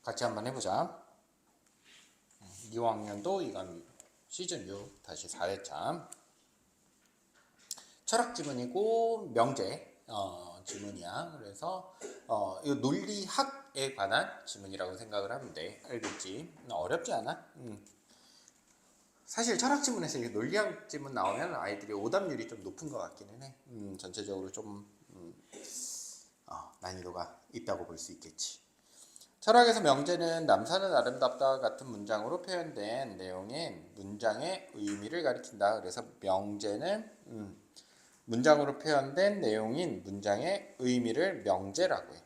같이 한번 해보자. 2학년도 이건 시즌 6 다시 4회차 철학 지문이고 명제 지문이야. 그래서 이 논리학에 관한 지문이라고 생각을 하면 돼. 알겠지? 어렵지 않아? 사실 철학 지문에서 이 논리학 지문 나오면 아이들이 오답률이 좀 높은 것 같기는 해. 전체적으로 좀 난이도가 있다고 볼 수 있겠지. 철학에서 명제는 남산은 아름답다 같은 문장으로 표현된 내용인 문장의 의미를 가리킨다. 그래서 명제는 문장으로 표현된 내용인 문장의 의미를 명제라고 해.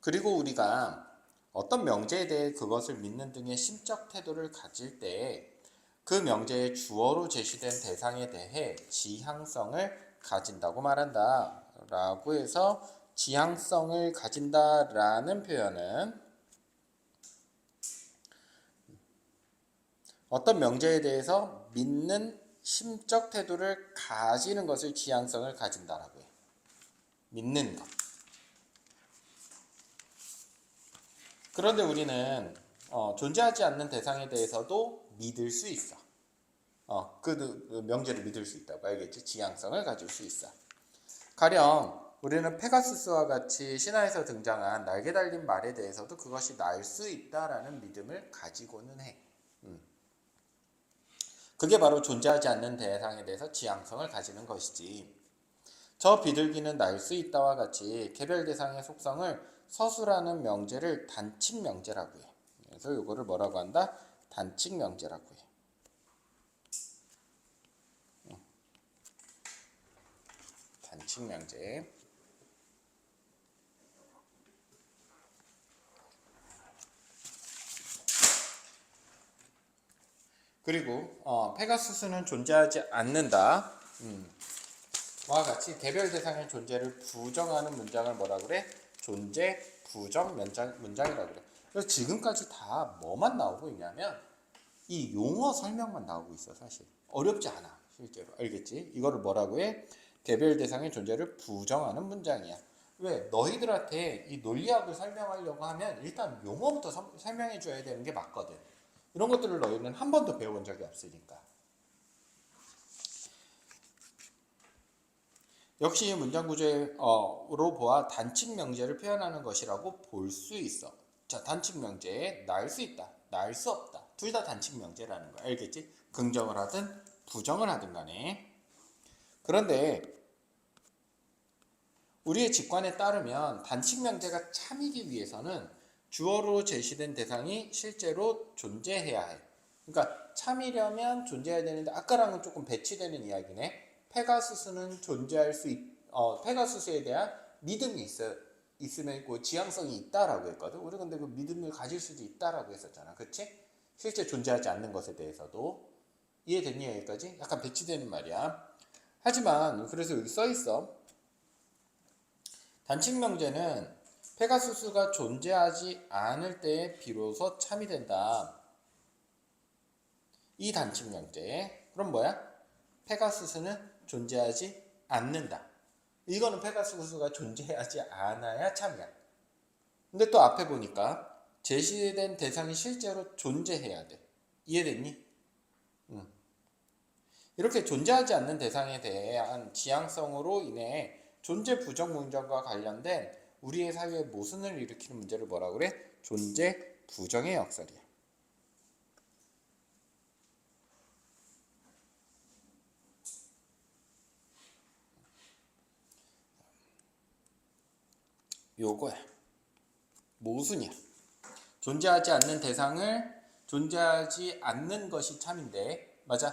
그리고 우리가 어떤 명제에 대해 그것을 믿는 등의 심적 태도를 가질 때 그 명제의 주어로 제시된 대상에 대해 지향성을 가진다고 말한다. 라고 해서 지향성을 가진다라는 표현은 어떤 명제에 대해서 믿는 심적 태도를 가지는 것을 지향성을 가진다라고 해요. 믿는 것. 그런데 우리는 존재하지 않는 대상에 대해서도 믿을 수 있어. 그 명제를 믿을 수 있다고 알겠지? 지향성을 가질 수 있어. 가령 우리는 페가수스와 같이 신화에서 등장한 날개 달린 말에 대해서도 그것이 날 수 있다라는 믿음을 가지고는 해. 그게 바로 존재하지 않는 대상에 대해서 지향성을 가지는 것이지. 저 비둘기는 날 수 있다와 같이 개별 대상의 속성을 서술하는 명제를 단칙 명제라고 해. 그래서 이거를 뭐라고 한다? 단칙 명제라고 해. 단칙 명제. 그리고 페가수스는 존재하지 않는다. 와 같이 개별 대상의 존재를 부정하는 문장을 뭐라 그래? 존재 부정 문장이라고 그래. 그래서 지금까지 다 뭐만 나오고 있냐면 이 용어 설명만 나오고 있어. 사실 어렵지 않아. 실제로 알겠지? 이거를 뭐라고 해? 개별 대상의 존재를 부정하는 문장이야. 왜? 너희들한테 이 논리학을 설명하려고 하면 일단 용어부터 설명해 줘야 되는 게 맞거든. 이런 것들을 너희는 한 번도 배워본 적이 없으니까. 역시 이 문장 구조로 보아 단칙 명제를 표현하는 것이라고 볼 수 있어. 자, 단칙 명제에 날 수 있다, 날 수 없다. 둘 다 단칙 명제라는 거 알겠지? 긍정을 하든 부정을 하든 간에. 그런데 우리의 직관에 따르면 단칙 명제가 참이기 위해서는 주어로 제시된 대상이 실제로 존재해야 해. 그러니까 참이려면 존재해야 되는데 아까랑은 조금 배치되는 이야기네. 페가수스는 존재할 수 페가수스에 대한 믿음이 있으면 그 지향성이 있다라고 했거든. 우리 근데 그 믿음을 가질 수도 있다라고 했었잖아. 그치? 실제 존재하지 않는 것에 대해서도. 이해됐니 여기까지? 약간 배치되는 말이야. 하지만 그래서 여기 써 있어. 단칙 명제는 페가수스가 존재하지 않을 때에 비로소 참이 된다. 이 단칙 명제. 그럼 뭐야? 페가수스는 존재하지 않는다. 이거는 페가수스가 존재하지 않아야 참이야. 근데 또 앞에 보니까 제시된 대상이 실제로 존재해야 돼. 이해됐니? 이렇게 존재하지 않는 대상에 대한 지향성으로 인해 존재 부정 문장과 관련된 우리의 사회에 모순을 일으키는 문제를 뭐라고 그래? 존재 부정의 역설이야. 요거야. 모순이야. 존재하지 않는 대상을 존재하지 않는 것이 참인데, 맞아?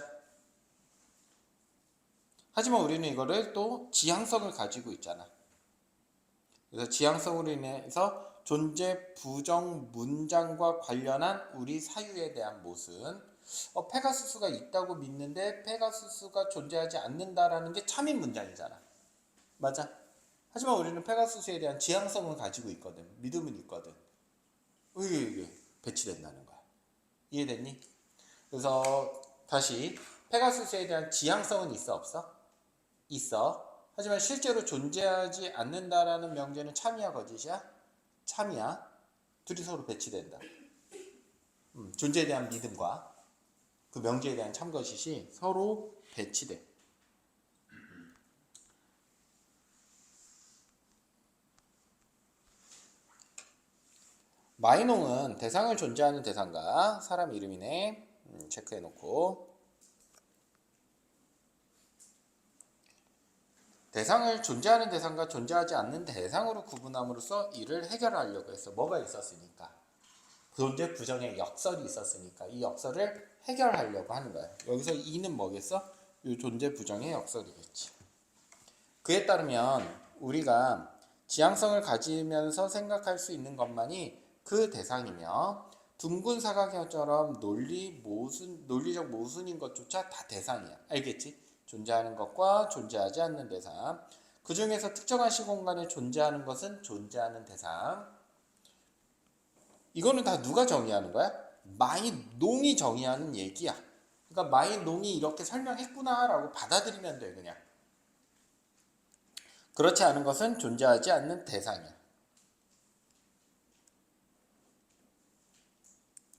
하지만 우리는 이거를 또 지향성을 가지고 있잖아. 그래서 지향성으로 인해서 존재 부정 문장과 관련한 우리 사유에 대한 모순. 페가수스가 있다고 믿는데 페가수스가 존재하지 않는다라는 게 참인 문장이잖아. 맞아? 하지만 우리는 페가수스에 대한 지향성을 가지고 있거든. 믿음은 있거든. 이게 배치된다는 거야. 이해됐니? 그래서 다시 페가수스에 대한 지향성은 있어 없어? 있어. 하지만 실제로 존재하지 않는다라는 명제는 참이야 거짓이야? 참이야. 둘이 서로 배치된다. 존재에 대한 믿음과 그 명제에 대한 참거짓이 서로 배치돼. 마이농은 대상을 존재하는 대상과 사람 이름이네. 체크해놓고. 대상을 존재하는 대상과 존재하지 않는 대상으로 구분함으로써 이를 해결하려고 했어. 뭐가 있었으니까. 존재 부정의 역설이 있었으니까 이 역설을 해결하려고 하는 거야. 여기서 이는 뭐겠어? 이 존재 부정의 역설이겠지. 그에 따르면 우리가 지향성을 가지면서 생각할 수 있는 것만이 그 대상이며 둥근 사각형처럼 논리적 모순인 것조차 다 대상이야. 알겠지? 존재하는 것과 존재하지 않는 대상. 그 중에서 특정한 시공간에 존재하는 것은 존재하는 대상. 이거는 다 누가 정의하는 거야? 마이농이 정의하는 얘기야. 그러니까 마이농이 이렇게 설명했구나라고 받아들이면 돼, 그냥. 그렇지 않은 것은 존재하지 않는 대상이야.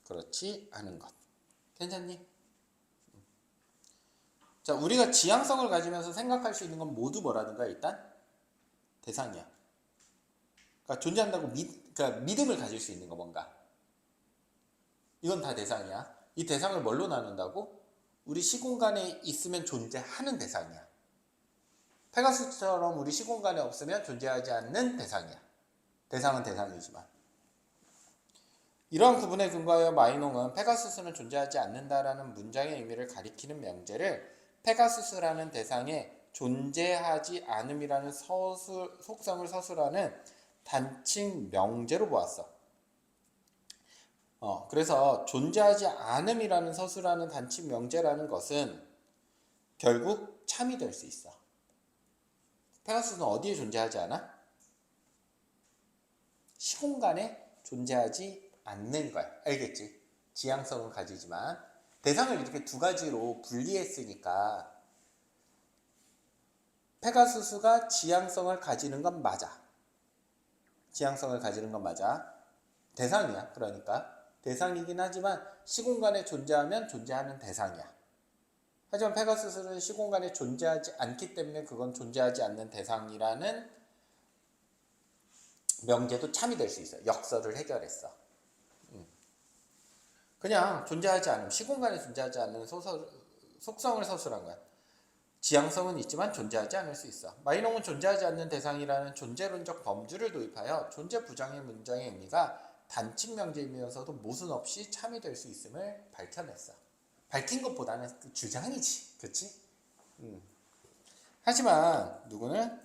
그렇지 않은 것. 괜찮니? 자, 우리가 지향성을 가지면서 생각할 수 있는 건 모두 뭐라든가 일단 대상이야. 그러니까 존재한다고 그러니까 믿음을 가질 수 있는 거 뭔가. 이건 다 대상이야. 이 대상을 뭘로 나눈다고? 우리 시공간에 있으면 존재하는 대상이야. 페가수스처럼 우리 시공간에 없으면 존재하지 않는 대상이야. 대상은 대상이지만. 이러한 구분에 근거하여 마이농은 페가수스는 존재하지 않는다라는 문장의 의미를 가리키는 명제를 페가수스라는 대상의 존재하지 않음이라는 속성을 서술하는 단칭 명제로 보았어. 그래서 존재하지 않음이라는 서술하는 단칭 명제라는 것은 결국 참이 될 수 있어. 페가수스는 어디에 존재하지 않아? 시공간에 존재하지 않는 거야. 알겠지? 지향성은 가지지만 대상을 이렇게 두 가지로 분리했으니까 페가수스가 지향성을 가지는 건 맞아. 지향성을 가지는 건 맞아. 대상이야. 그러니까 대상이긴 하지만 시공간에 존재하면 존재하는 대상이야. 하지만 페가수스는 시공간에 존재하지 않기 때문에 그건 존재하지 않는 대상이라는 명제도 참이 될 수 있어. 역설을 해결했어. 그냥 존재하지 않음, 시공간에 존재하지 않는 속성을 서술한 거야. 지향성은 있지만 존재하지 않을 수 있어. 마이농은 존재하지 않는 대상이라는 존재론적 범주를 도입하여 존재 부정의 문장의 의미가 단칭 명제이면서도 모순 없이 참이 될 수 있음을 밝혀냈어. 밝힌 것보다는 그 주장이지, 그렇지? 하지만 누구는?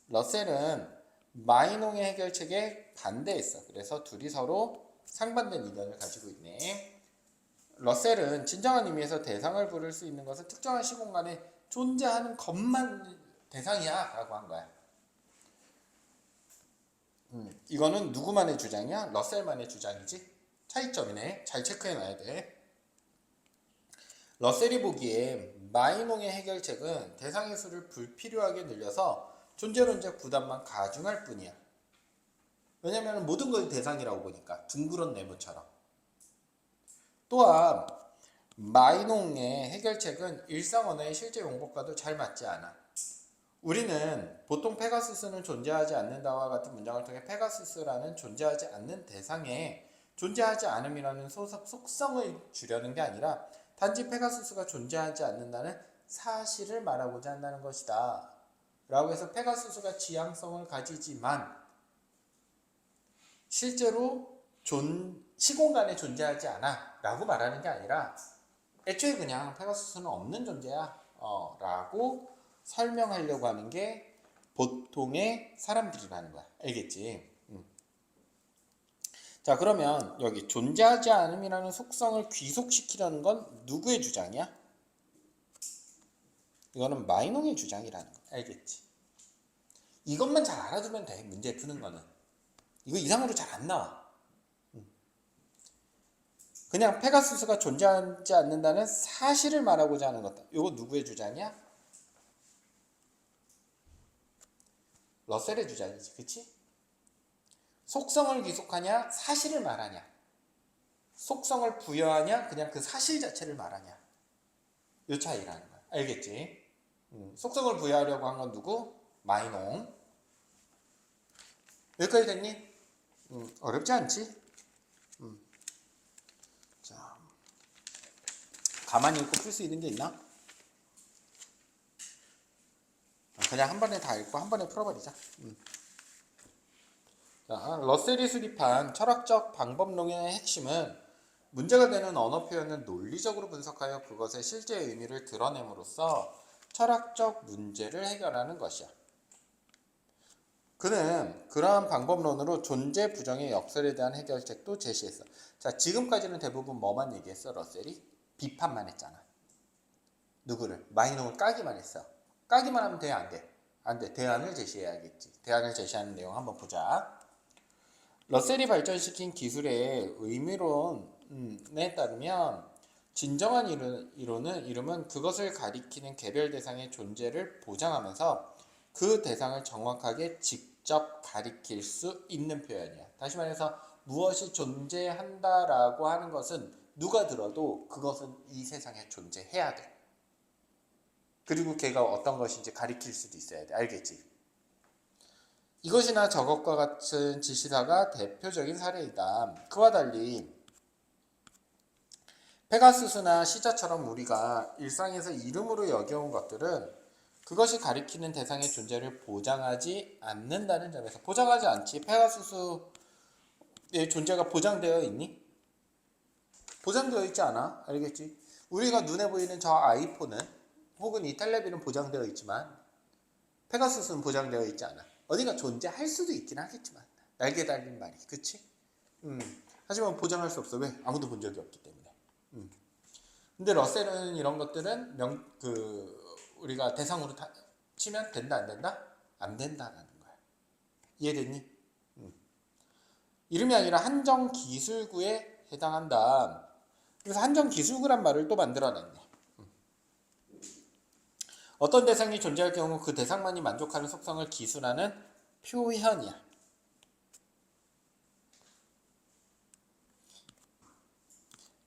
러셀은 마이농의 해결책에 반대했어. 그래서 둘이 서로 상반된 의견을 가지고 있네. 러셀은 진정한 의미에서 대상을 부를 수 있는 것은 특정한 시공간에 존재하는 것만 대상이야 라고 한 거야. 이거는 누구만의 주장이야? 러셀만의 주장이지? 차이점이네. 잘 체크해놔야 돼. 러셀이 보기에 마이농의 해결책은 대상의 수를 불필요하게 늘려서 존재론적 부담만 가중할 뿐이야. 왜냐면 모든 걸 대상이라고 보니까 둥그런 네모처럼. 또한 마이농의 해결책은 일상 언어의 실제 용법과도 잘 맞지 않아. 우리는 보통 페가수스는 존재하지 않는다와 같은 문장을 통해 페가수스라는 존재하지 않는 대상에 존재하지 않음이라는 속성을 주려는 게 아니라 단지 페가수스가 존재하지 않는다는 사실을 말하고자 한다는 것이다. 라고 해서 페가수스가 지향성을 가지지만 실제로 시공간에 존재하지 않아 라고 말하는 게 아니라 애초에 그냥 페가수스는 없는 존재야 라고 설명하려고 하는 게 보통의 사람들이라는 거야. 알겠지? 자, 그러면 여기 존재하지 않음이라는 속성을 귀속시키려는 건 누구의 주장이야? 이거는 마이농의 주장이라는 거. 알겠지? 이것만 잘 알아두면 돼. 문제 푸는 거는. 이거 이상으로 잘 안 나와. 그냥 페가수스가 존재하지 않는다는 사실을 말하고자 하는 것. 이거 누구의 주장이야? 러셀의 주장이지, 그치? 속성을 기속하냐, 사실을 말하냐, 속성을 부여하냐, 그냥 그 사실 자체를 말하냐, 이 차이라는 거야. 알겠지? 속성을 부여하려고 한 건 누구? 마이농. 여기까지 됐니? 어렵지 않지? 자, 가만히 읽고 풀 수 있는 게 있나? 그냥 한 번에 다 읽고 한 번에 풀어버리자. 자, 러셀이 수립한 철학적 방법론의 핵심은 문제가 되는 언어 표현을 논리적으로 분석하여 그것의 실제 의미를 드러냄으로써 철학적 문제를 해결하는 것이야. 그는 그러한 방법론으로 존재 부정의 역설에 대한 해결책도 제시했어. 자, 지금까지는 대부분 뭐만 얘기했어, 러셀이? 비판만 했잖아. 누구를? 마이농을 까기만 했어. 까기만 하면 돼, 안 돼? 안 돼. 대안을 제시해야겠지. 대안을 제시하는 내용 한번 보자. 러셀이 발전시킨 기술의 의미론에 따르면 진정한 이론은 그것을 가리키는 개별 대상의 존재를 보장하면서 그 대상을 정확하게 직접 가리킬 수 있는 표현이야. 다시 말해서 무엇이 존재한다라고 하는 것은 누가 들어도 그것은 이 세상에 존재해야 돼. 그리고 걔가 어떤 것인지 가리킬 수도 있어야 돼. 알겠지? 이것이나 저것과 같은 지시사가 대표적인 사례이다. 그와 달리 페가수스나 시자처럼 우리가 일상에서 이름으로 여겨온 것들은 그것이 가리키는 대상의 존재를 보장하지 않는다는 점에서 보장하지 않지. 페가수스의 존재가 보장되어 있니? 보장되어 있지 않아. 알겠지? 우리가 눈에 보이는 저 아이폰은 혹은 이 텔레비는 보장되어 있지만 페가수스는 보장되어 있지 않아. 어딘가 존재할 수도 있긴 하겠지만 날개 달린 말이, 그치? 하지만 보장할 수 없어. 왜? 아무도 본 적이 없기 때문에. 근데 러셀은 이런 것들은 우리가 대상으로 치면 된다, 안 된다? 안 된다라는 거야. 이해됐니? 이름이 아니라 한정 기술구에 해당한다. 그래서 한정 기술구란 말을 또 만들어냈네. 어떤 대상이 존재할 경우 그 대상만이 만족하는 속성을 기술하는 표현이야.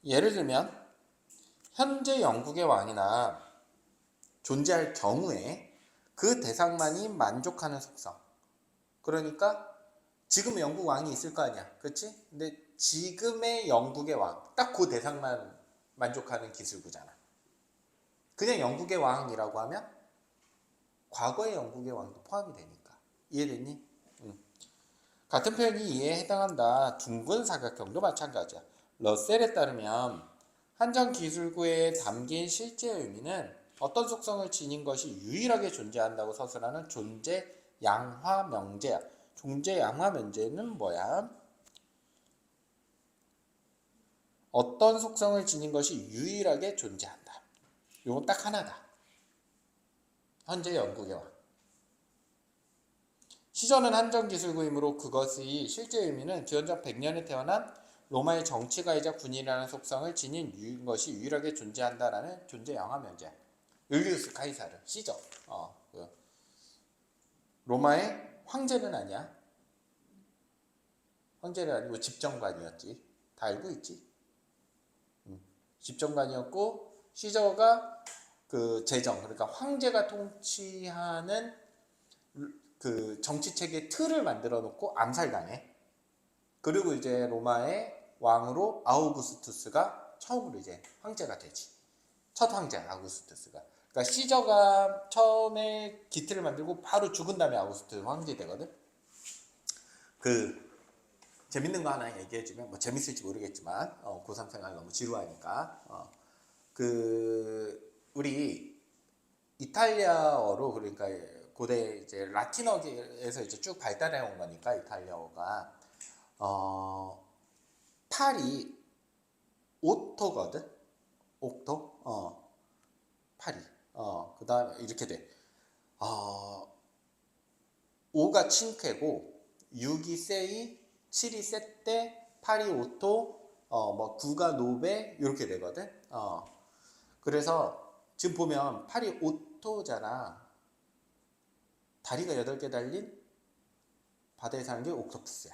예를 들면 현재 영국의 왕이나 존재할 경우에 그 대상만이 만족하는 속성. 그러니까 지금 영국 왕이 있을 거 아니야. 그렇지? 근데 지금의 영국의 왕, 딱 그 대상만 만족하는 기술구잖아. 그냥 영국의 왕이라고 하면 과거의 영국의 왕도 포함이 되니까. 이해됐니? 같은 표현이 이에 해당한다. 둥근 사각형도 마찬가지야. 러셀에 따르면 한정 기술구에 담긴 실제 의미는 어떤 속성을 지닌 것이 유일하게 존재한다고 서술하는 존재 양화 명제야. 존재 양화 명제는 뭐야? 어떤 속성을 지닌 것이 유일하게 존재한다. 이건 딱 하나다. 현재 영국의 왕. 시전은 한정 기술구이므로 그것의 실제 의미는 기원전 100년에 태어난 로마의 정치가이자 군인이라는 속성을 지닌 것이 유일하게 존재한다라는 존재 양화 면제. 율리우스 카이사르, 시저. 로마의 황제는 아니야. 황제는 아니고 집정관이었지. 다 알고 있지. 집정관이었고 시저가 그 재정, 그러니까 황제가 통치하는 그 정치 체계 틀을 만들어 놓고 암살당해. 그리고 이제 로마의 왕으로 아우구스투스가 처음으로 이제 황제가 되지. 첫 황제 아우구스투스가. 그러니까 시저가 처음에 기틀을 만들고 바로 죽은 다음에 아우구스투스 황제 되거든. 그 재밌는 거 하나 얘기해주면 뭐 재밌을지 모르겠지만 고3 생활 너무 지루하니까 우리 이탈리아어로, 그러니까 고대 이제 라틴어에서 이제 쭉 발달해 온 거니까 이탈리아어가 팔이 오토거든. 옥토. 팔이. 그다음에 이렇게 돼. 5가 칭쾌고 6이 세이, 7이 세때, 8이 오토, 9가 노베 이렇게 되거든. 그래서 지금 보면 8이 오토잖아. 다리가 8개 달린 바다에 사는 게 옥토푸스야.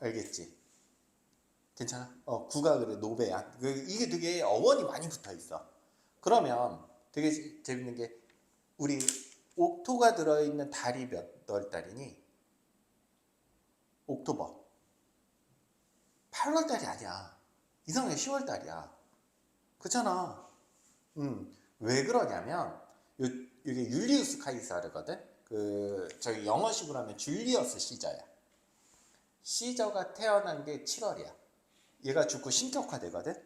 알겠지? 괜찮아? 구가 그래 노베야. 이게 되게 어원이 많이 붙어 있어. 그러면 되게 재밌는 게 우리 옥토가 들어있는 달이 몇 월 달이니? 옥토버. 8월 달이 아니야. 이상하게 10월 달이야. 그렇잖아. 왜 그러냐면 이게 율리우스 카이사르거든. 저기 영어식으로 하면 줄리어스 시저야. 시저가 태어난 게 7월이야. 얘가 죽고 신격화되거든.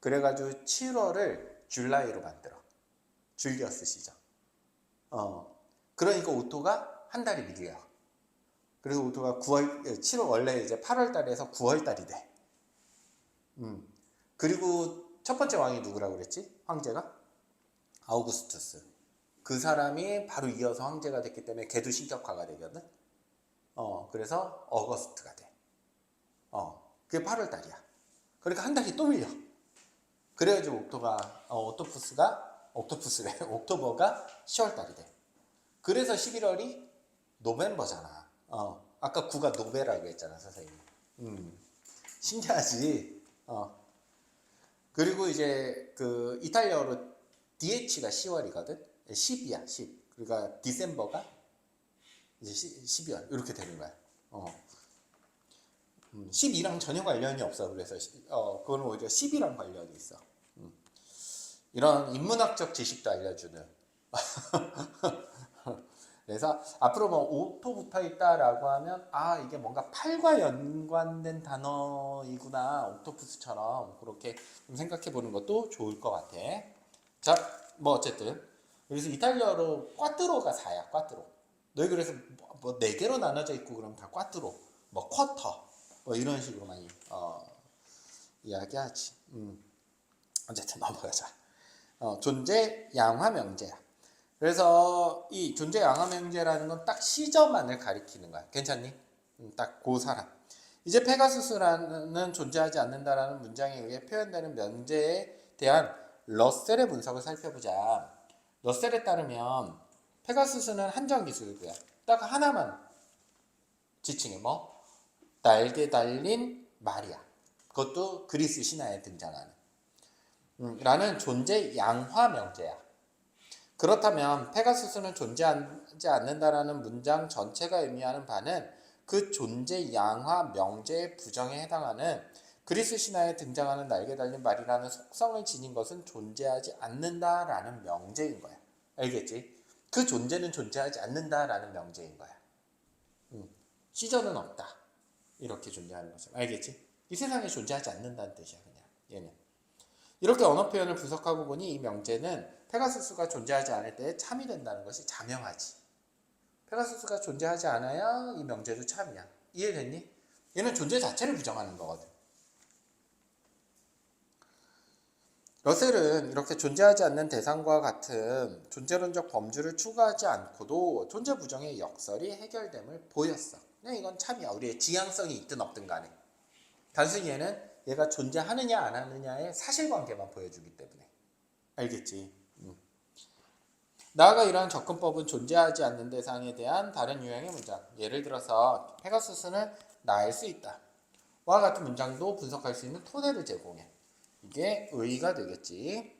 그래가지고 7월을 줄라이로 만들어. 줄리어스 시저. 그러니까 오토가 한 달이 밀려. 그래서 오토가 7월 원래 이제 8월 달에서 9월 달이 돼. 그리고 첫 번째 왕이 누구라고 그랬지? 황제가? 아우구스투스. 그 사람이 바로 이어서 황제가 됐기 때문에 걔도 신격화가 되거든. 그래서 어거스트가 돼. 그게 8월 달이야. 그러니까 한 달이 또 밀려. 그래가지고 옥토버가 10월 달이 돼. 그래서 11월이 노벰버잖아. 아까 9가 노베라고 했잖아, 선생님. 신기하지? 그리고 이제 그 이탈리아어로 DH가 10월이거든. 10이야, 10. 그러니까 디셈버가 이제 12월 이렇게 되는 거야. 12랑 전혀 관련이 없어. 그래서 그건 오히려 10이랑 관련이 있어. 이런 인문학적 지식도 알려주는. 그래서 앞으로 뭐 오토 붙어 있다라고 하면 이게 뭔가 팔과 연관된 단어이구나, 옥토푸스처럼 그렇게 좀 생각해 보는 것도 좋을 것 같아. 자, 뭐 어쨌든 여기서 이탈리아로 꽈트로가 4야. 꽈트로. 너희 그래서 뭐 4개로 나눠져 있고 그러면 다 꽈트로, 뭐 쿼터, 뭐 이런 식으로 많이 이야기하지. 어쨌든 넘어가자. 존재 양화 명제야. 그래서 이 존재 양화 명제라는 건 딱 시저만을 가리키는 거야. 괜찮니? 딱 그 사람. 이제 페가수스라는 존재하지 않는다라는 문장에 의해 표현되는 명제에 대한 러셀의 분석을 살펴보자. 러셀에 따르면 페가수스는 한정 기술이야. 딱 하나만 지칭해. 뭐? 날개 달린 말이야. 그것도 그리스 신화에 등장하는 라는 존재 양화 명제야. 그렇다면 페가수스는 존재하지 않는다라는 문장 전체가 의미하는 바는 그 존재 양화 명제의 부정에 해당하는 그리스 신화에 등장하는 날개 달린 말이라는 속성을 지닌 것은 존재하지 않는다라는 명제인 거야. 알겠지? 그 존재는 존재하지 않는다라는 명제인 거야. 시저는 없다. 이렇게 존재하는 거죠. 알겠지? 이 세상에 존재하지 않는다는 뜻이야. 그냥 얘는. 이렇게 언어 표현을 분석하고 보니 이 명제는 페가수스가 존재하지 않을 때에 참이 된다는 것이 자명하지. 페가수스가 존재하지 않아야 이 명제도 참이야. 이해됐니? 얘는 존재 자체를 부정하는 거거든. 러셀은 이렇게 존재하지 않는 대상과 같은 존재론적 범주를 추구하지 않고도 존재 부정의 역설이 해결됨을 보였어. 그냥 이건 참이야. 우리의 지향성이 있든 없든 간에. 단순히 얘가 존재하느냐 안 하느냐의 사실관계만 보여주기 때문에. 알겠지? 나아가 이러한 접근법은 존재하지 않는 대상에 대한 다른 유형의 문장, 예를 들어서 페가수스는 나일 수 있다 와 같은 문장도 분석할 수 있는 토대를 제공해. 이게 의의가 되겠지.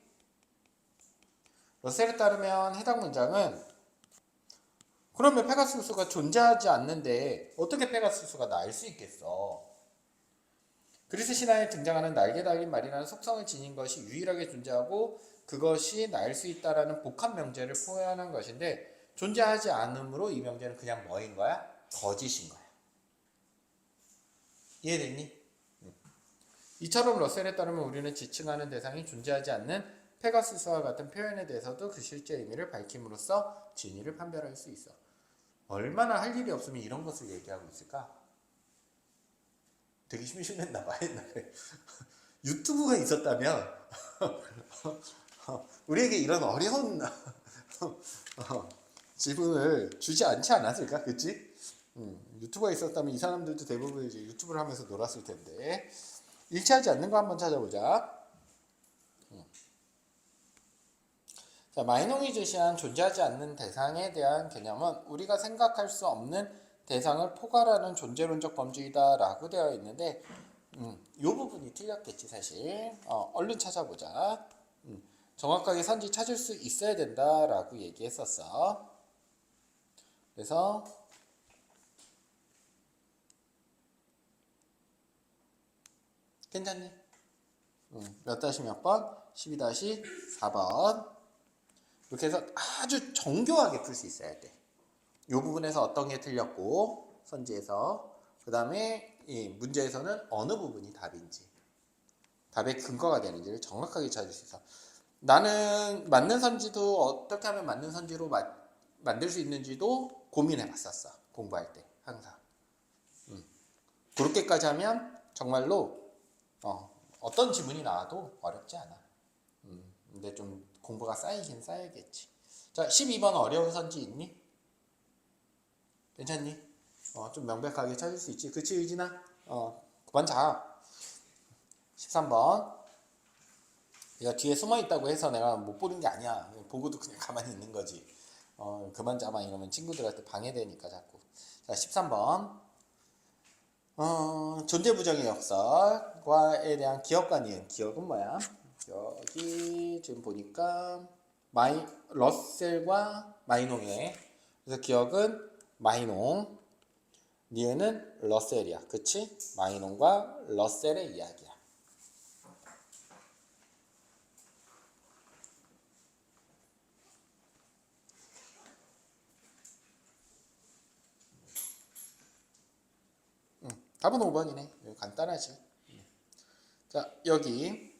러셀에 따르면 해당 문장은 그러면 페가수스가 존재하지 않는데 어떻게 페가수스가 나일 수 있겠어? 그리스 신화에 등장하는 날개 달린 말이라는 속성을 지닌 것이 유일하게 존재하고 그것이 날 수 있다라는 복합 명제를 포함한 것인데 존재하지 않으므로 이 명제는 그냥 뭐인 거야? 거짓인 거야. 이해됐니? 이처럼 러셀에 따르면 우리는 지칭하는 대상이 존재하지 않는 페가수스와 같은 표현에 대해서도 그 실제 의미를 밝힘으로써 진위를 판별할 수 있어. 얼마나 할 일이 없으면 이런 것을 얘기하고 있을까? 되게 심심했나 봐 옛날에. 유튜브가 있었다면 우리에게 이런 어려운 질문을 주지 않지 않았을까? 그치? 유튜브가 있었다면 이 사람들도 대부분 이제 유튜브를 하면서 놀았을 텐데. 일치하지 않는 거 한번 찾아보자. 자, 마이농이 제시한 존재하지 않는 대상에 대한 개념은 우리가 생각할 수 없는 대상을 포괄하는 존재론적 범주이다라고 되어 있는데 이 부분이 틀렸겠지 사실. 얼른 찾아보자. 정확하게 선지 찾을 수 있어야 된다라고 얘기했었어. 그래서 괜찮니? 몇 다시 몇 번? 12-4번. 이렇게 해서 아주 정교하게 풀 수 있어야 돼. 이 부분에서 어떤 게 틀렸고 선지에서 그 다음에 이 문제에서는 어느 부분이 답인지 답의 근거가 되는지를 정확하게 찾을 수 있어. 나는 맞는 선지도 어떻게 하면 맞는 선지로 만들 수 있는지도 고민해 봤었어. 공부할 때 항상. 그렇게까지 하면 정말로 어떤 지문이 나와도 어렵지 않아. 근데 좀 공부가 쌓이긴 쌓여야겠지. 자, 12번 어려운 선지 있니? 괜찮니? 좀 명백하게 찾을 수 있지. 그치, 의진아? 그만 자. 13번. 내가 뒤에 숨어 있다고 해서 내가 못 보는 게 아니야. 보고도 그냥 가만히 있는 거지. 그만 자마 이러면 친구들한테 방해되니까 자꾸. 자, 13번. 존재 부정의 역설과에 대한 기억과 니은. 기억은 뭐야? 여기 지금 보니까 러셀과 마이농의. 그래서 기억은 마이농. 니은은 러셀이야. 그치? 마이농과 러셀의 이야기야. 답은 5번이네. 간단하지. 자, 여기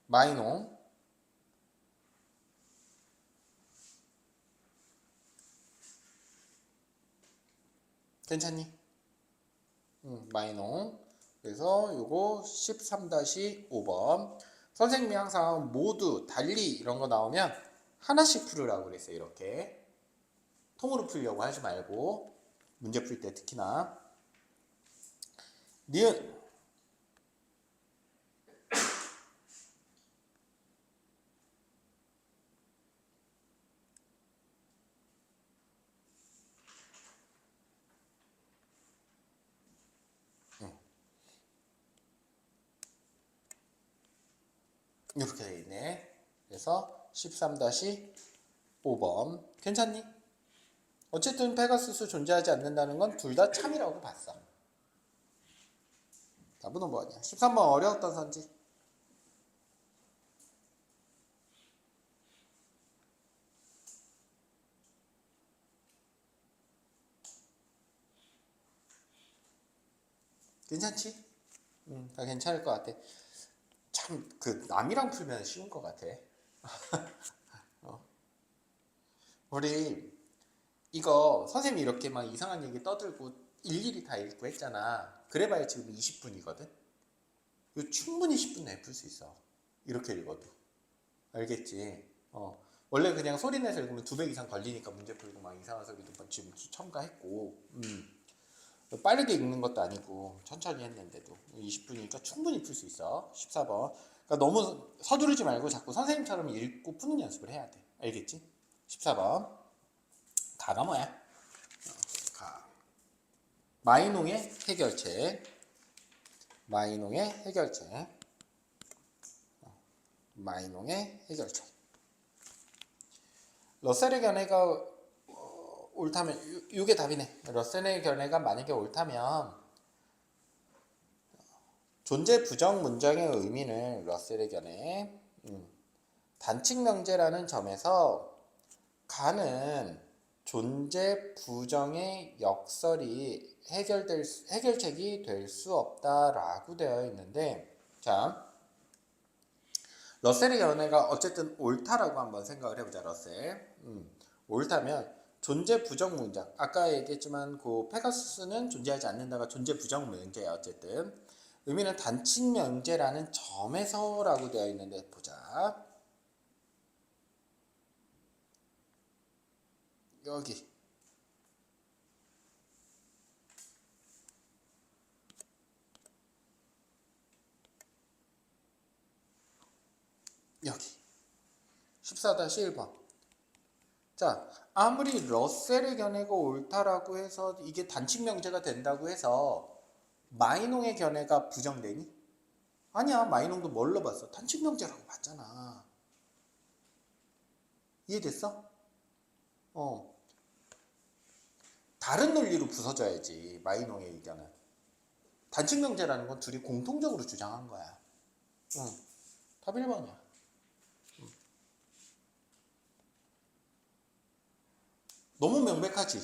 마이농 괜찮니? 마이농. 그래서 요거 13-5번. 선생님이 항상 모두 달리 이런 거 나오면 하나씩 풀으라고 그랬어요. 이렇게 통으로 풀려고 하지 말고 문제 풀 때 특히나. 니은 이렇게 되어 있네. 그래서 13-5번 괜찮니? 어쨌든 페가수스 존재하지 않는다는 건 둘 다 참이라고 봤어. 답은 5번이야. 13번 어려웠던 선지. 괜찮지? 다 괜찮을 것 같아. 참 그 남이랑 풀면 쉬운 것 같아. 우리 이거 선생님이 이렇게 막 이상한 얘기 떠들고 일일이 다 읽고 했잖아. 그래봐야 지금 20분이거든. 이거 충분히 10분 내에 풀 수 있어. 이렇게 읽어도. 알겠지? 원래 그냥 소리 내서 읽으면 2배 이상 걸리니까 문제 풀고 막 이상한 소리도 지금 첨가했고. 빠르게 읽는 것도 아니고 천천히 했는데도 20분이니까 충분히 풀 수 있어. 14번. 그러니까 너무 서두르지 말고 자꾸 선생님처럼 읽고 푸는 연습을 해야 돼. 알겠지? 14번. 가가 뭐야? 가. 마이농의 해결책. 마이농의 해결책. 마이농의 해결책. 러셀의 견해가 옳다면 이게 답이네. 러셀의 견해가 만약에 옳다면 존재 부정 문장의 의미는 러셀의 견해 단칙 명제라는 점에서 가는 존재 부정의 역설이 해결책이 될 수 없다라고 되어 있는데, 자, 러셀의 견해가 어쨌든 옳다라고 한번 생각을 해보자. 러셀 옳다면 존재 부정 문장, 아까 얘기했지만 그 페가수스는 존재하지 않는다가 존재 부정 문제야. 어쨌든 의미는 단칙 명제라는 점에서라고 되어 있는데, 보자. 여기 여기 14-1번 자, 아무리 러셀의 견해가 옳다라고 해서 이게 단칙 명제가 된다고 해서 마이농의 견해가 부정되니? 아니야. 마이농도 뭘로 봤어? 단칙 명제라고 봤잖아. 이해됐어? 어. 다른 논리로 부서져야지. 마이농의 의견은. 단칙 명제라는 건 둘이 공통적으로 주장한 거야. 응. 답 1번이야. 너무 명백하지?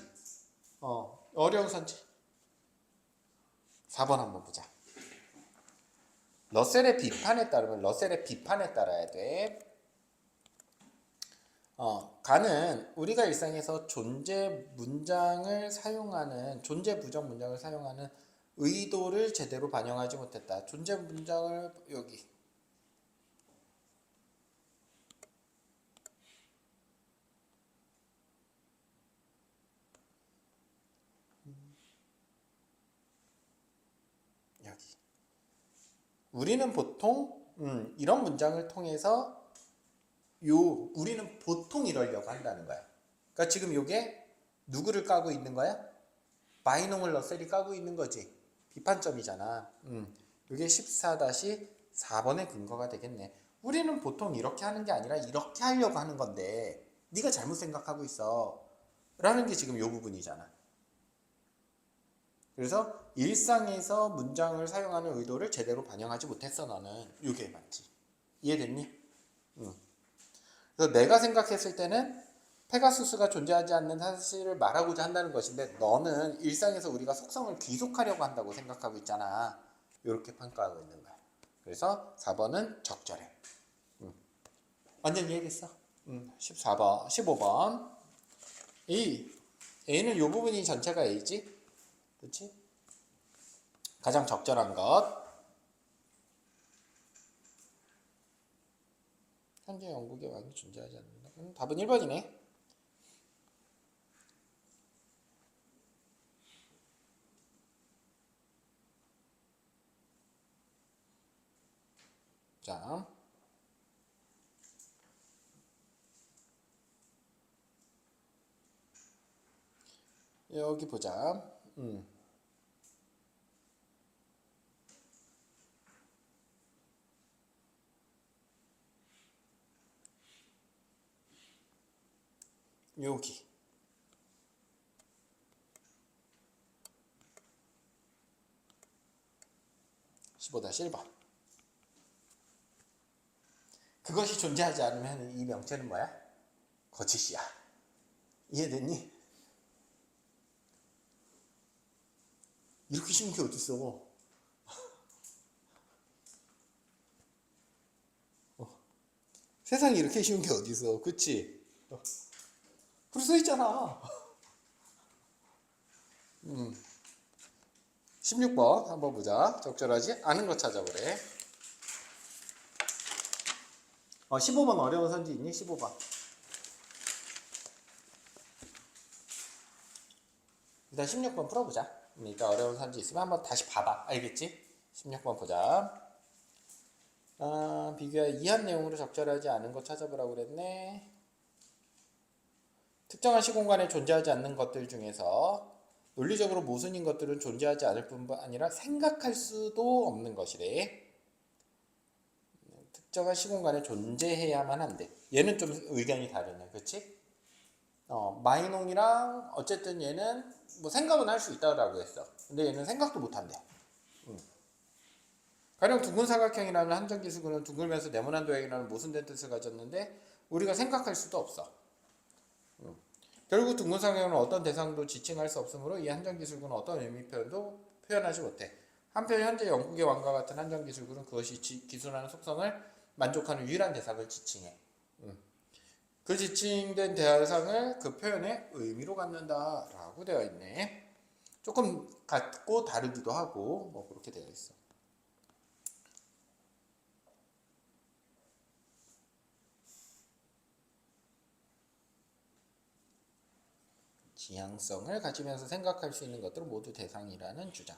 어려운 선지. 4번 한번 보자. 러셀의 비판에 따르면 러셀의 비판에 따라야 돼. 가는 우리가 일상에서 존재 문장을 사용하는 존재 부정 문장을 사용하는 의도를 제대로 반영하지 못했다. 존재 문장을 여기 여기 우리는 보통 이런 문장을 통해서 우리는 보통 이러려고 한다는 거야. 그러니까 지금 요게 누구를 까고 있는 거야? 마이농을 러셀이 까고 있는 거지. 비판점이잖아. 요게 14-4번의 근거가 되겠네. 우리는 보통 이렇게 하는 게 아니라 이렇게 하려고 하는 건데 네가 잘못 생각하고 있어. 라는 게 지금 요 부분이잖아. 그래서 일상에서 문장을 사용하는 의도를 제대로 반영하지 못했어 너는. 요게 맞지. 이해됐니? 그래서 내가 생각했을 때는 페가수스가 존재하지 않는 사실을 말하고자 한다는 것인데 너는 일상에서 우리가 속성을 귀속하려고 한다고 생각하고 있잖아. 이렇게 평가하고 있는 거야. 그래서 4번은 적절해. 완전 이해됐어? 14번, 15번. A는 이 부분이 전체가 A지? 그렇지? 가장 적절한 것. 현재 영국의 왕이 존재하지 않는다. 답은 1번이네. 자, 여기 보자. 여기 15-1번. 그것이 존재하지 않으면 이 명체는 뭐야? 거짓이야. 이해됐니? 이렇게 쉬운 게 어딨어. 세상에 이렇게 쉬운 게 어딨어. 그치? 그렇게 써있잖아. 16번 한번 보자. 적절하지 않은 거 찾아보래. 15번 어려운 선지 있니? 15번. 일단 16번 풀어보자. 일단 어려운 선지 있으면 한번 다시 봐봐. 알겠지? 16번 보자. 비교하 이한 내용으로 적절하지 않은 거 찾아보라고 그랬네. 특정한 시공간에 존재하지 않는 것들 중에서 논리적으로 모순인 것들은 존재하지 않을 뿐만 아니라 생각할 수도 없는 것이래. 특정한 시공간에 존재해야만 한대. 얘는 좀 의견이 다르네. 그치? 마이농이랑 어쨌든 얘는 뭐 생각은 할 수 있다고 했어. 근데 얘는 생각도 못 한대. 가령 둥근 사각형이라는 한정기술구는 둥글면서 네모난 도형이라는 모순된 뜻을 가졌는데 우리가 생각할 수도 없어. 결국 둥근 사각형은 어떤 대상도 지칭할 수 없으므로 이 한정기술구는 어떤 의미 표현도 표현하지 못해. 한편 현재 영국의 왕과 같은 한정기술구는 그것이 기술하는 속성을 만족하는 유일한 대상을 지칭해. 그 지칭된 대상을 그 표현의 의미로 갖는다라고 되어 있네. 조금 같고 다르기도 하고 뭐 그렇게 되어 있어. 지향성을 가지면서 생각할 수 있는 것들은 모두 대상이라는 주장.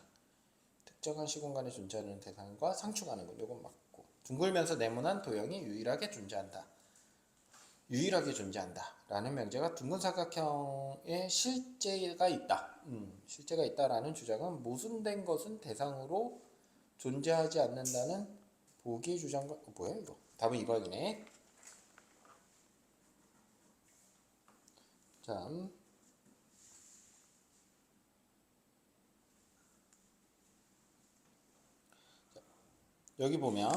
특정한 시공간에 존재하는 대상과 상충하는 것. 이건 맞고. 둥글면서 네모난 도형이 유일하게 존재한다. 유일하게 존재한다 라는 명제가 둥근 사각형에 실제가 있다. 실제가 있다라는 주장은 모순된 것은 대상으로 존재하지 않는다는 보기의 주장과 뭐야 이거? 답은 2번이네. 자, 여기 보면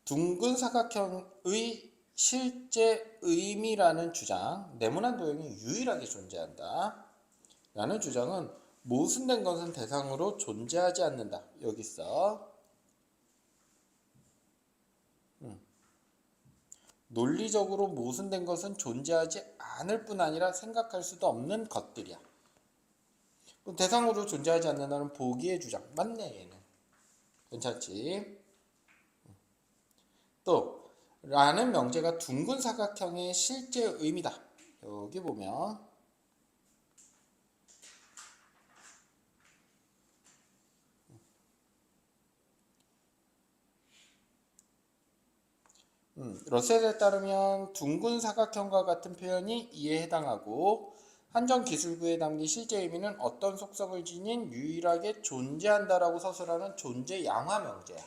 둥근 사각형의 실제 의미라는 주장, 네모난 도형이 유일하게 존재한다 라는 주장은 모순된 것은 대상으로 존재하지 않는다. 여기 있어. 논리적으로 모순된 것은 존재하지 않을 뿐 아니라 생각할 수도 없는 것들이야. 대상으로 존재하지 않는다는 보기의 주장. 맞네 얘는. 괜찮지? 또 라는 명제가 둥근 사각형의 실제 의미다. 여기 보면 러셀에 따르면 둥근 사각형과 같은 표현이 이에 해당하고 한정 기술구에 담긴 실제 의미는 어떤 속성을 지닌 유일하게 존재한다라고 서술하는 존재 양화 명제야.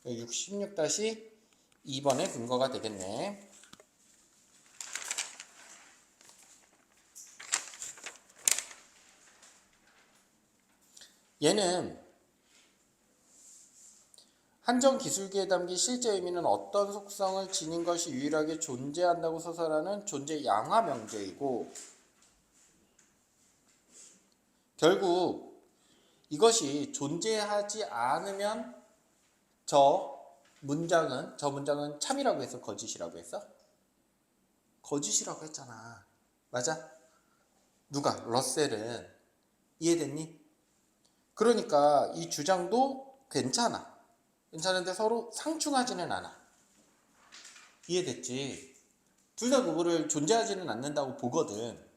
66-2번의 근거가 되겠네. 얘는 한정 기술기에 담긴 실제 의미는 어떤 속성을 지닌 것이 유일하게 존재한다고 서술하는 존재 양화 명제이고, 결국 이것이 존재하지 않으면 저 문장은 참이라고 해서 거짓이라고 했어? 거짓이라고 했잖아. 맞아? 누가? 러셀은. 이해됐니? 그러니까 이 주장도 괜찮은데 서로 상충하지는 않아. 이해됐지? 둘 다 그거를 존재하지는 않는다고 보거든.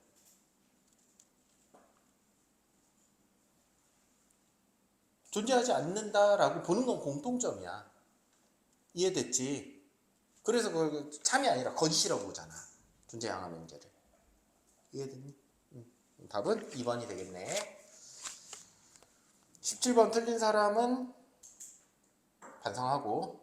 존재하지 않는다라고 보는 건 공통점이야. 이해됐지? 그래서 그걸 참이 아니라 거짓이라고 보잖아. 존재 양화 명제를. 이해됐니? 답은 2번이 되겠네. 17번 틀린 사람은 반성하고